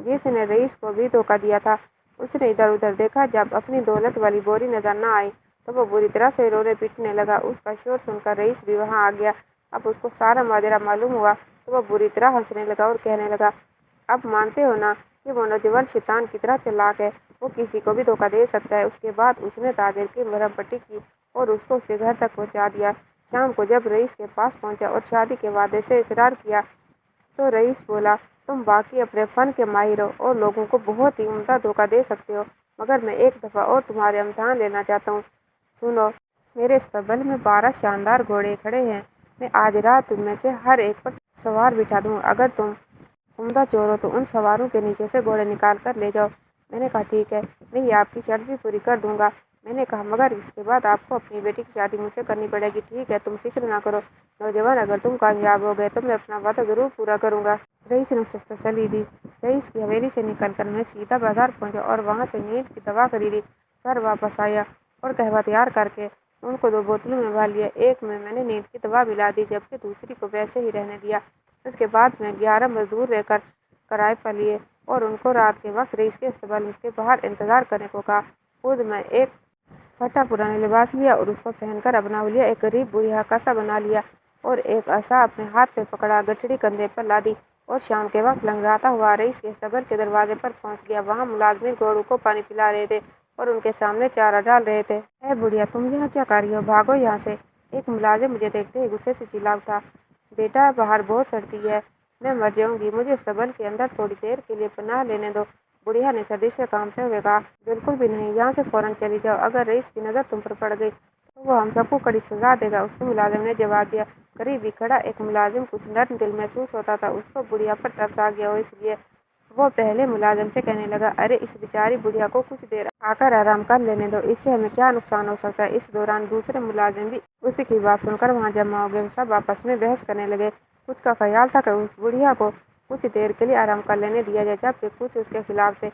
जिसने रईस को भी धोखा दिया था। उसने इधर उधर देखा। जब अपनी दौलत वाली बोरी नजर न आई तो वो बुरी तरह से रोने पीटने लगा। उसका शोर सुनकर रईस भी वहाँ आ गया। अब उसको सारा माजरा मालूम हुआ तो वह बुरी तरह हंसने लगा और कहने लगा, अब मानते हो ना कि वो नौजवान शैतान की तरह चालाक है, वो किसी को भी धोखा दे सकता है। उसके बाद उसने ताजिर की मरहम पट्टी की और उसको उसके घर तक पहुँचा दिया। शाम को जब रईस के पास पहुँचा और शादी के वादे से इसरार किया तो रईस बोला, तुम वाकई अपने फ़न के माहिर हो और लोगों को बहुत ही उम्दा धोखा दे सकते हो, मगर मैं एक दफ़ा और तुम्हारे इम्तहान लेना चाहता हूँ। सुनो, मेरे इस्तबल में 12 शानदार घोड़े खड़े हैं। मैं आज रात तुम में से हर एक पर सवार बिठा दूँ। अगर तुम उम्दा चोर हो तो उन सवारों के नीचे से घोड़े निकाल कर ले जाओ। मैंने कहा, ठीक है, मैं ये आपकी शर्त भी पूरी कर दूंगा। मैंने कहा, मगर इसके बाद आपको अपनी बेटी की शादी मुझसे करनी पड़ेगी। ठीक है, तुम फिक्र ना करो नौजवान, अगर तुम कामयाब हो गए तो मैं अपना वादा ज़रूर पूरा करूँगा। रईस ने उसे तसल्ली दी। रईस की हवेली से निकलकर मैं सीधा बाजार पहुँचा और वहाँ से नींद की दवा खरीदी। घर वापस आया और कहवा तैयार करके उनको 2 बोतलों में भर लिया। एक में मैंने नींद की दवा मिला दी जबकि दूसरी को वैसे ही रहने दिया। उसके बाद मैं 11 मजदूर लेकर किराए पर लिए और उनको रात के वक्त रईस के इस्तबल के बाहर इंतज़ार करने को कहा। खुद मैं एक फटा पुराना लिबास लिया और उसको पहनकर अपना हुलिया एक गरीब बुढ़िया का सा बना लिया और एक असा अपने हाथ में पकड़ा, गठड़ी कंधे पर लादी और शाम के वक्त लंगड़ाता हुआ रईस के इस्तबल के दरवाजे पर पहुंच गया। वहाँ मुलाजमीन घोड़ों को पानी पिला रहे थे और उनके सामने चारा डाल रहे थे। है बुढ़िया, तुम यहाँ क्या कर रही हो? भागो यहाँ से! एक मुलाजिम मुझे देखते ही गुस्से से चिल्ला उठा। बेटा, बाहर बहुत सर्दी है, मैं मर जाऊंगी, मुझे इस्तबल के अंदर थोड़ी देर के लिए पनाह लेने दो। बुढ़िया ने सर्दी से कांपते हुए कहा, बिल्कुल भी नहीं, यहाँ से फौरन चली जाओ। अगर रईस की नज़र तुम पर पड़ गई तो वो हम सबको कड़ी सजा देगा। उसके मुलाजिम ने जवाब दिया। करीब ही खड़ा एक मुलाजिम कुछ नर्म दिल महसूस होता था। उसको बुढ़िया पर तरस आ गया हो, इसलिए वो पहले मुलाजिम से कहने लगा, अरे इस बेचारी बुढ़िया को कुछ देर आकर आराम कर लेने दो, इससे हमें क्या नुकसान हो सकता है। इस दौरान दूसरे मुलाजिम भी उसी की बात सुनकर वहाँ जमा हो गए। सब आपस में बहस करने लगे। कुछ का ख्याल था कि उस बुढ़िया को कुछ देर के लिए आराम कर लेने दिया जाए, जबकि कुछ उसके खिलाफ थे।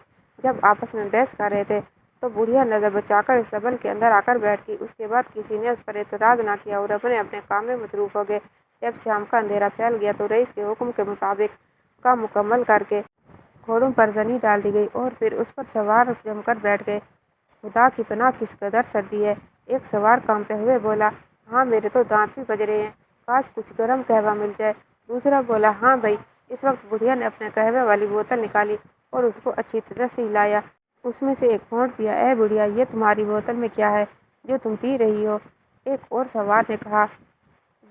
जब आपस में बहस कर रहे थे तो बुढ़िया नज़र बचाकर इस्तबल के अंदर आकर बैठ गई। उसके बाद किसी ने उस पर एतराज़ ना किया और अपने अपने काम में मसरूफ़ हो गए। जब शाम का अंधेरा फैल गया तो रईस के हुक्म के मुताबिक काम मुकम्मल करके घोड़ों पर जनी डाल दी गई और फिर उस पर सवार जमकर बैठ गए। खुदा की पनाह, किस कदर सर्दी है! एक सवार कांपते हुए बोला। हाँ, मेरे तो दांत भी बज रहे हैं, काश कुछ गर्म कहवा मिल जाए। दूसरा बोला, हाँ भाई। इस वक्त बुढ़िया ने अपने कहवे वाली बोतल निकाली और उसको अच्छी तरह से हिलाया। उसमें से एक घोंट पिया। ए बुढ़िया, ये तुम्हारी बोतल में क्या है जो तुम पी रही हो? एक और सवार ने कहा,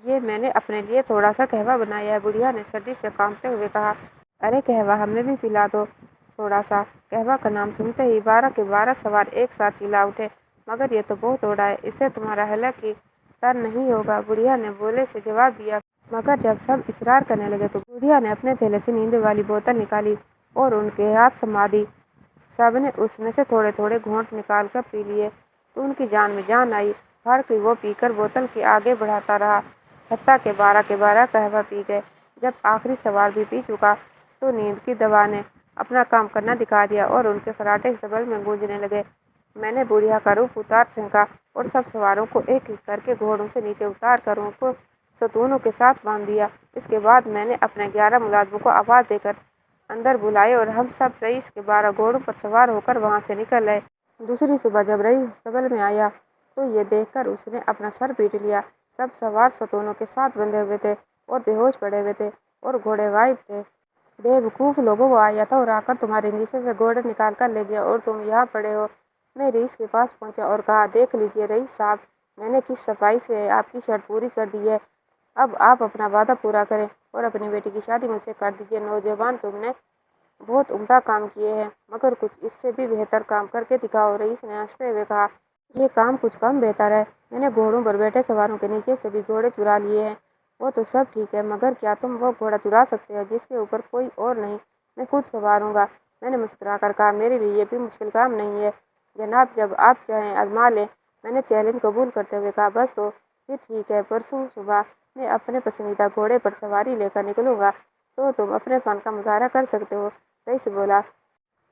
ये मैंने अपने लिए थोड़ा सा कहवा बनाया है। बुढ़िया ने सर्दी से कांपते हुए कहा, अरे कहवा हमें भी पिला दो थोड़ा सा। कहवा का नाम सुनते ही 12 के 12 सवार एक साथ चिल्ला उठे, मगर ये तो बहुत ओड़ा है, इससे तुम्हारा हालांकि तर नहीं होगा। बुढ़िया ने बोले से जवाब दिया। मगर जब सब इसरार करने लगे तो बुढ़िया ने अपने थैले से नींद वाली बोतल निकाली और उनके हाथ थमा दी। सबने उसमें से थोड़े थोड़े घूंट निकाल कर पी लिए तो उनकी जान में जान आई। हर कोई वो पीकर बोतल के आगे बढ़ाता रहा। हत्ता के 12 कहवा पी गए। जब आखिरी सवार भी पी चुका तो नींद की दवा ने अपना काम करना दिखा दिया और उनके खराटे डबल में गूंजने लगे। मैंने बुढ़िया का रूप उतार फेंका और सब सवारों को एक एक करके घोड़ों से नीचे उतार कर उनको सतूनों के साथ बांध दिया। इसके बाद मैंने अपने 11 मुलाजमों को आवाज़ देकर अंदर बुलाए और हम सब रईस के 12 घोड़ों पर सवार होकर वहाँ से निकल आए। दूसरी सुबह जब रईस अस्तबल में आया तो ये देखकर उसने अपना सर पीट लिया। सब सवार सतूनों के साथ बंधे हुए थे और बेहोश पड़े हुए थे और घोड़े गायब थे। बेवकूफ़ लोगों, वो आया था और आकर तुम्हारे नीचे से घोड़े निकाल कर ले गया और तुम यहाँ पड़े हो। मैं रईस के पास पहुँचा और कहा, देख लीजिए रईस साहब, मैंने किस सफाई से आपकी शर्त पूरी कर दी है। अब आप अपना वादा पूरा करें और अपनी बेटी की शादी मुझसे कर दीजिए। नौजवान, तुमने बहुत उम्दा काम किए हैं, मगर कुछ इससे भी बेहतर काम करके दिखाओ। रईस ने हंसते हुए कहा, ये काम कुछ कम बेहतर है। मैंने घोड़ों पर बैठे सवारों के नीचे से भी घोड़े चुरा लिए हैं। वो तो सब ठीक है, मगर क्या तुम वो घोड़ा चुरा सकते हो जिसके ऊपर कोई और नहीं? मैं खुद सवार हूँगा। मैंने मुस्कुरा कर कहा, मेरे लिए ये भी मुश्किल काम नहीं है जनाब, जब आप चाहें आजमा लें। मैंने चैलेंज कबूल करते हुए कहा, बस तो फिर ठीक है, परसों सुबह मैं अपने पसंदीदा घोड़े पर सवारी लेकर निकलूँगा तो तुम अपने फन का मुजाहरा कर सकते हो। रईस बोला।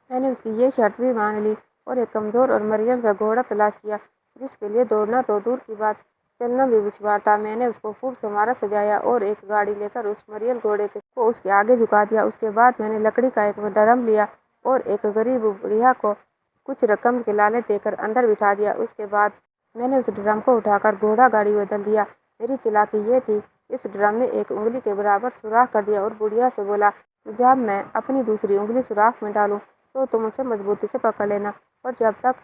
मैंने उसकी ये शर्त भी मान ली और एक कमज़ोर और मरियल सा घोड़ा तलाश किया जिसके लिए दौड़ना तो दूर की बात, चलना भी दुश्वार था। मैंने उसको खूब संवारा सजाया और एक गाड़ी लेकर उस मरियल घोड़े को उसके आगे झुका दिया। उसके बाद मैंने लकड़ी का एक ड्रम लिया और एक गरीब बुढ़िया को कुछ रकम के लालच देकर अंदर बिठा दिया। उसके बाद मैंने उस ड्रम को उठाकर घोड़ा गाड़ी बदल दिया। मेरी चालाकी ये थी, इस ड्रम में एक उंगली के बराबर सुराख कर दिया और बुढ़िया से बोला, जब मैं अपनी दूसरी उंगली सुराख में डालूं तो तुम उसे मजबूती से पकड़ लेना और जब तक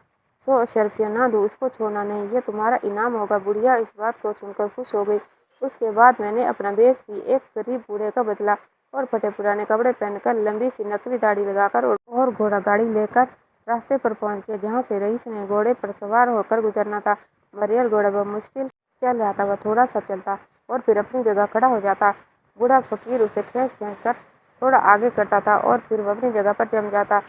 100 अशरफियाँ ना दूँ उसको छोड़ना नहीं। ये तुम्हारा इनाम होगा। बुढ़िया इस बात को सुनकर खुश हो गई। उसके बाद मैंने अपना वेश भी एक गरीब बूढ़े का बदला और फटे पुराने कपड़े पहनकर लंबी सी नकली दाढ़ी लगाकर और घोड़ा गाड़ी लेकर रास्ते पर पहुंच गया जहाँ से रईस ने घोड़े पर सवार होकर गुजरना था। मरियल घोड़े पर मुश्किल चल रहा था। वह थोड़ा सा चलता और फिर अपनी जगह खड़ा हो जाता। बूढ़ा फकीर उसे खींच खींच कर थोड़ा आगे करता था और फिर वह अपनी जगह पर जम जाता।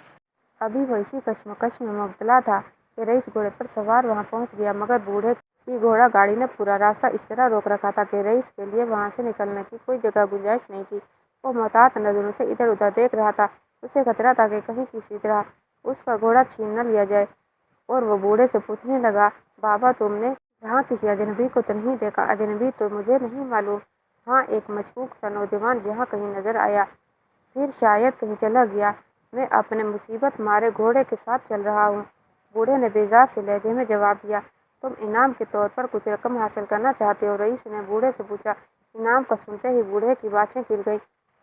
अभी वह इसी कश्मकश में मुब्तला था कि रईस घोड़े पर सवार वहां पहुंच गया, मगर बूढ़े की घोड़ा गाड़ी ने पूरा रास्ता इस तरह रोक रखा था कि रईस के लिए वहां से निकलने की कोई जगह गुंजाइश नहीं थी। वो मोहतात नजरों से इधर उधर देख रहा था। उसे खतरा था कि कहीं किसी तरह उसका घोड़ा छीन न लिया जाए और वो बूढ़े से पूछने लगा, बाबा तुमने यहाँ किसी अजनबी को तो नहीं देखा? अजनबी तो मुझे नहीं मालूम। हाँ, एक मशकूक सा नौजवान यहाँ कहीं नजर आया, फिर शायद कहीं चला गया। मैं अपने मुसीबत मारे घोड़े के साथ चल रहा हूँ। बूढ़े ने बेजार से लहजे में जवाब दिया, तुम इनाम के तौर पर कुछ रकम हासिल करना चाहते हो? रईस ने बूढ़े से पूछा। इनाम का सुनते ही बूढ़े की बातें खिल गई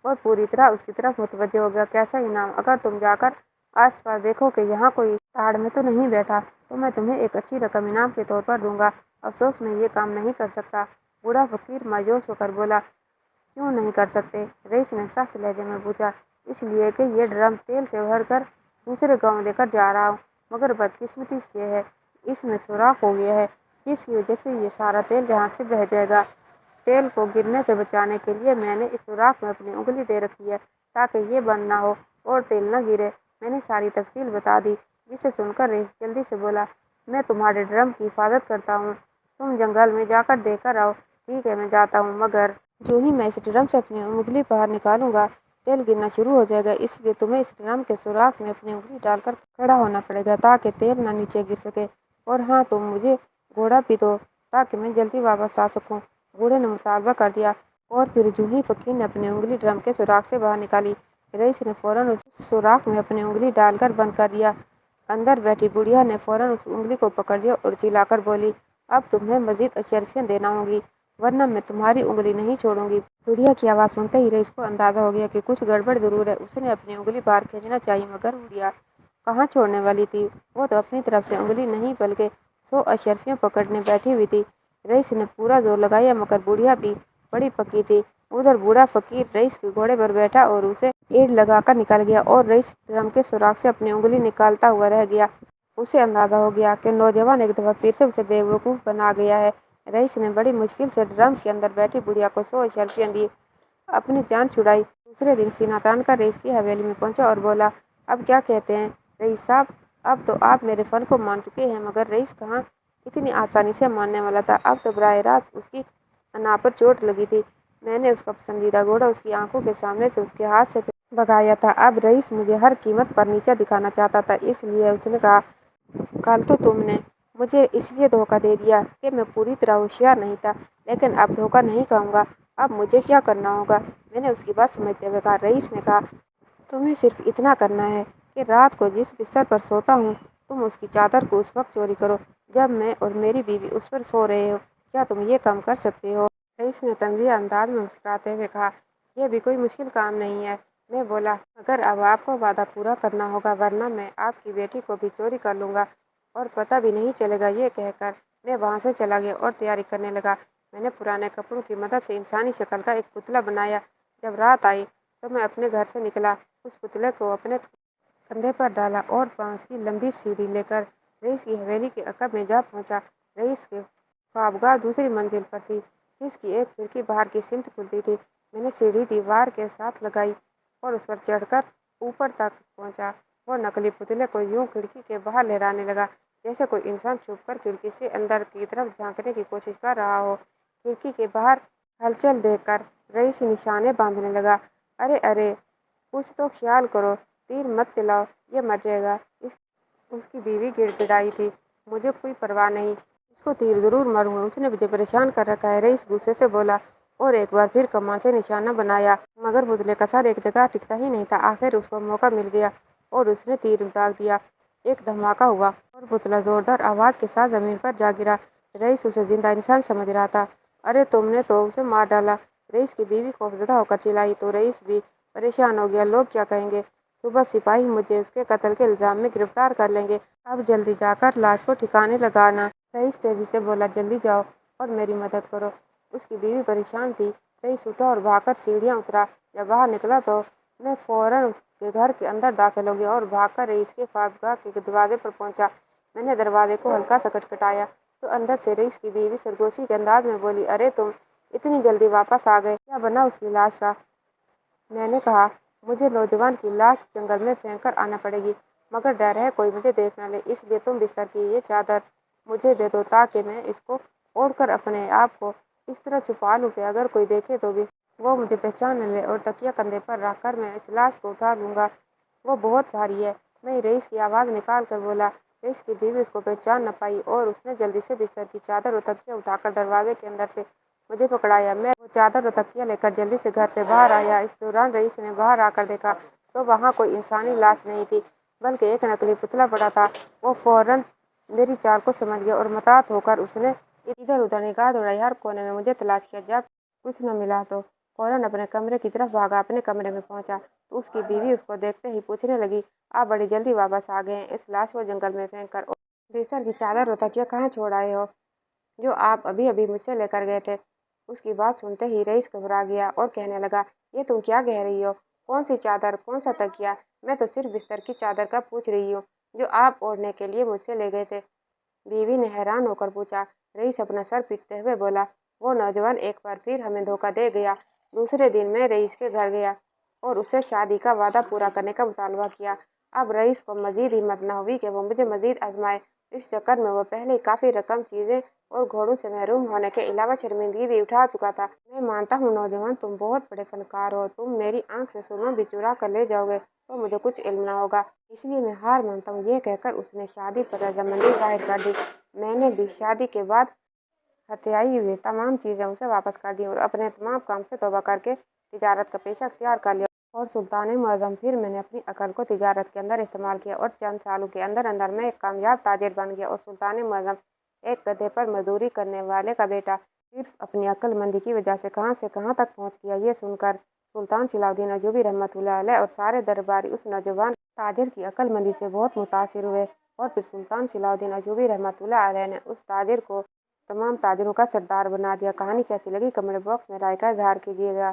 और पूरी तरह उसकी तरफ मुतवज्जो हो गया। कैसा इनाम? अगर तुम जाकर आस पास देखो कि यहाँ कोई ताड़ में तो नहीं बैठा तो मैं तुम्हें एक अच्छी रकम इनाम के तौर पर दूंगा। अफसोस मैं ये काम नहीं कर सकता। बूढ़ा फकीर मायूस होकर बोला, क्यों नहीं कर सकते? रईस ने सख्त लहजे में पूछा। इसलिए कि ये ड्रम तेल से भर कर दूसरे गांव लेकर जा रहा हूँ, मगर बदकिस्मती ये है इसमें सुराख हो गया है जिसकी वजह से ये सारा तेल जहाँ से बह जाएगा। तेल को गिरने से बचाने के लिए मैंने इस सुराख में अपनी उंगली दे रखी है ताकि ये बंद ना हो और तेल न गिरे। मैंने सारी तफसील बता दी, जिसे सुनकर रईस जल्दी से बोला, मैं तुम्हारे ड्रम की हिफाजत करता हूँ, तुम जंगल में जाकर देकर आओ। ठीक है, मैं जाता हूँ, मगर जो ही मैं इस ड्रम से अपनी उंगली बाहर निकालूंगा तेल गिरना शुरू हो जाएगा, इसलिए तुम्हें इस ड्रम के सुराख में अपनी उंगली डालकर खड़ा होना पड़ेगा ताकि तेल ना नीचे गिर सके। और हाँ, तुम मुझे घोड़ा भी दो ताकि मैं जल्दी वापस आ सकूँ। बूढ़े ने मुतालबा कर दिया और फिर जूही फकीर ने अपनी उंगली ड्रम के सुराख से बाहर निकाली। रईस ने फौरन उस सुराख में अपनी उंगली डालकर बंद कर दिया। अंदर बैठी बुढ़िया ने फौरन उस उंगली को पकड़ लिया और चिल्लाकर बोली, अब तुम्हें मजीद अशरफियाँ देना होंगी। वरना मैं तुम्हारी उंगली नहीं छोड़ूंगी। बुढ़िया की आवाज़ सुनते ही रईस को अंदाजा हो गया कि कुछ गड़बड़ जरूर है। उसने अपनी उंगली बाहर खींचना चाहिए मगर बुढ़िया कहाँ छोड़ने वाली थी। वो तो अपनी तरफ से उंगली नहीं बल्कि 100 अशर्फियाँ पकड़ने बैठी हुई थी। रईस ने पूरा जोर लगाया मगर बुढ़िया भी बड़ी पक्की थी। उधर बूढ़ा फकीर रईस के घोड़े पर बैठा और उसे एड़ लगाकर निकल गया और रईस ड्रम के सुराख से अपनी उंगली निकालता हुआ रह गया। उसे अंदाजा हो गया कि नौजवान एक दफा फिर से उसे बेवकूफ़ बना गया है। रईस ने बड़ी मुश्किल से ड्रम के अंदर बैठी बुढ़िया को 100 अशर्फियाँ दी, अपनी जान छुड़ाई। दूसरे दिन सीना तान कर रईस की हवेली में पहुंचा और बोला, अब क्या कहते हैं रईस साहब, अब तो आप मेरे फन को मान चुके हैं। मगर रईस कहाँ इतनी आसानी से मानने वाला था। अब तो बराह रास्त उसकी अना पर चोट लगी थी। मैंने उसका पसंदीदा घोड़ा उसकी आंखों के सामने से उसके हाथ से भगाया था। अब रईस मुझे हर कीमत पर नीचा दिखाना चाहता था। इसलिए उसने कहा, कल तो तुमने मुझे इसलिए धोखा दे दिया कि मैं पूरी तरह होशियार नहीं था, लेकिन अब धोखा नहीं खाऊंगा। अब मुझे क्या करना होगा। मैंने उसकी बात समझते हुए कहा। रईस ने कहा, तुम्हें सिर्फ इतना करना है कि रात को जिस बिस्तर पर सोता हूँ तुम उसकी चादर को उस वक्त चोरी करो जब मैं और मेरी बीवी उस पर सो रहे हो। क्या तुम ये काम कर सकते हो। रईस ने तंजीह अंदाज में मुस्कुराते हुए कहा, यह भी कोई मुश्किल काम नहीं है। मैं बोला, मगर अब आपको वादा पूरा करना होगा वरना मैं आपकी बेटी को भी चोरी कर लूँगा और पता भी नहीं चलेगा। ये कहकर मैं वहाँ से चला गया और तैयारी करने लगा। मैंने पुराने कपड़ों की मदद से इंसानी शक्ल का एक पुतला बनाया। जब रात आई तो मैं अपने घर से निकला, उस पुतले को अपने कंधे पर डाला और बांस की लंबी सीढ़ी लेकर रईस की हवेली के अकब में जा पहुंचा। रईस के ख्वाबगाह दूसरी मंजिल पर थी, जिसकी एक खिड़की बाहर की सिमत खुलती थी। मैंने सीढ़ी दीवार के साथ लगाई और उस पर चढ़कर ऊपर तक पहुंचा। वो नकली पुतले को यूं खिड़की के बाहर लहराने लगा जैसे कोई इंसान छुपकर खिड़की से अंदर की तरफ झांकने की कोशिश कर रहा हो। खिड़की के बाहर हलचल देखकर रईस निशाने बांधने लगा। अरे अरे, कुछ तो ख्याल करो, तीर मत चलाओ, ये मर जाएगा। उसकी बीवी गिड़गिड़ाई थी, मुझे कोई परवाह नहीं, इसको तीर जरूर मारूंगा, उसने मुझे परेशान कर रखा है। रईस गुस्से से बोला और एक बार फिर कमान से निशाना बनाया मगर पुतले का सर एक जगह टिकता ही नहीं था। आखिर उसको मौका मिल गया और उसने तीर दाग दिया। एक धमाका हुआ और पुतला जोरदार आवाज के साथ जमीन पर जा गिरा। रईस उसे जिंदा इंसान समझ रहा था। अरे तुमने तो उसे मार डाला, रईस की बीवी खौफजदा होकर चिल्लाई तो रईस भी परेशान हो गया। लोग क्या कहेंगे, सुबह सिपाही मुझे उसके कत्ल के इल्जाम में गिरफ्तार कर लेंगे। अब जल्दी जाकर लाश को ठिकाने लगाना। रईस तेजी से बोला, जल्दी जाओ और मेरी मदद करो। उसकी बीवी परेशान थी। रईस उठा और भागकर सीढ़ियाँ उतरा। जब बाहर निकला तो मैं फौरन उसके घर के अंदर दाखिल हो गया और भागकर रईस के ख्वाबगाह के दरवाजे पर पहुंचा। मैंने दरवाजे को हल्का सा खटखटाया तो अंदर से रईस की बीवी सरगोशी के अंदाज में बोली, अरे तुम इतनी जल्दी वापस आ गए, क्या बना उसकी लाश का। मैंने कहा, मुझे नौजवान की लाश जंगल में फेंक कर आना पड़ेगी मगर डर है कोई मुझे देख न ले, इसलिए तुम बिस्तर की ये चादर मुझे दे दो ताकि मैं इसको ओढ़कर अपने आप को इस तरह छुपा लूँ कि अगर कोई देखे तो भी वो मुझे पहचान न ले और तकिया कंधे पर रख कर मैं इस लाश को उठा लूँगा। वो बहुत भारी है। मैं रईस की आवाज़ निकाल कर बोला। रईस की बीवी उसको पहचान न पाई और उसने जल्दी से बिस्तर की चादर और तकिया उठाकर दरवाजे के अंदर से मुझे पकड़ाया। मैं वो चादर और तकिया लेकर जल्दी से घर से बाहर आया। इस दौरान रईस ने बाहर आकर देखा तो वहाँ कोई इंसानी लाश नहीं थी बल्कि एक नकली पुतला पड़ा था। वो फौरन मेरी चाल को समझ गया और मुताहत होकर उसने इधर उधर निगाह दौड़ाई, हर कोने में मुझे तलाश किया। जब कुछ न मिला तो फौरन अपने कमरे की तरफ भागा। अपने कमरे में पहुंचा तो उसकी बीवी उसको देखते ही पूछने लगी, आप बड़ी जल्दी वापस आ गए हैं, इस लाश को जंगल में फेंक कर और बिस्तर की चादर और तकिया कहाँ छोड़ आए हो जो आप अभी अभी मुझसे लेकर गए थे। उसकी बात सुनते ही रईस घबरा गया और कहने लगा, ये तुम क्या कह रही हो, कौन सी चादर, कौन सा तकिया। मैं तो सिर्फ बिस्तर की चादर का पूछ रही हूँ जो आप ओढ़ने के लिए मुझसे ले गए थे। बीवी ने हैरान होकर पूछा। रईस अपना सर पीटते हुए बोला, वो नौजवान एक बार फिर हमें धोखा दे गया। दूसरे दिन मैं रईस के घर गया और उससे शादी का वादा पूरा करने का मुतालबा किया। अब रईस को मजीद हिम्मत न हुई कि वो मुझे मजीद आजमाए। इस चक्कर में वो पहले ही काफ़ी रकम, चीज़ें और घोड़ों से महरूम होने के अलावा शर्मिंदगी भी उठा चुका था। मैं मानता हूँ नौजवान, तुम बहुत बड़े फनकार हो, तुम मेरी आंख से सुरमा भी चुरा कर ले जाओगे तो मुझे कुछ इल्म ना होगा, इसलिए मैं हार मानता हूँ। ये कहकर उसने शादी पर रजामंदी जाहिर कर दी। मैंने भी शादी के बाद हत्याई हुई तमाम चीज़ें उसे वापस कर दी और अपने तमाम काम से तौबा करके तिजारत का पेशा अख्तियार कर लिया। और सुल्तान मुअज़्ज़म, फिर मैंने अपनी अकल को तिजारत के अंदर इस्तेमाल किया और चंद सालों के अंदर अंदर मैं एक कामयाब ताजिर बन गया। और सुल्तान मुअज़्ज़म एक गधे पर मजदूरी करने वाले का बेटा सिर्फ अपनी अक्लमंदी की वजह से कहाँ तक पहुँच गया। ये सुनकर सुल्तान सलाउद्दीन अय्यूबी रहमतुल्लाह अलैह और सारे दरबारी उस नौजवान ताजिर की अक्लमंदी से बहुत मुतासिर हुए और फिर सुल्तान सलाउद्दीन अय्यूबी रहमतुल्लाह अलैह ने उस ताजिर को तमाम ताजिरों का सरदार बना दिया। कहानी कैसी लगी कमेंट बॉक्स में राय का इजहार कीजिएगा।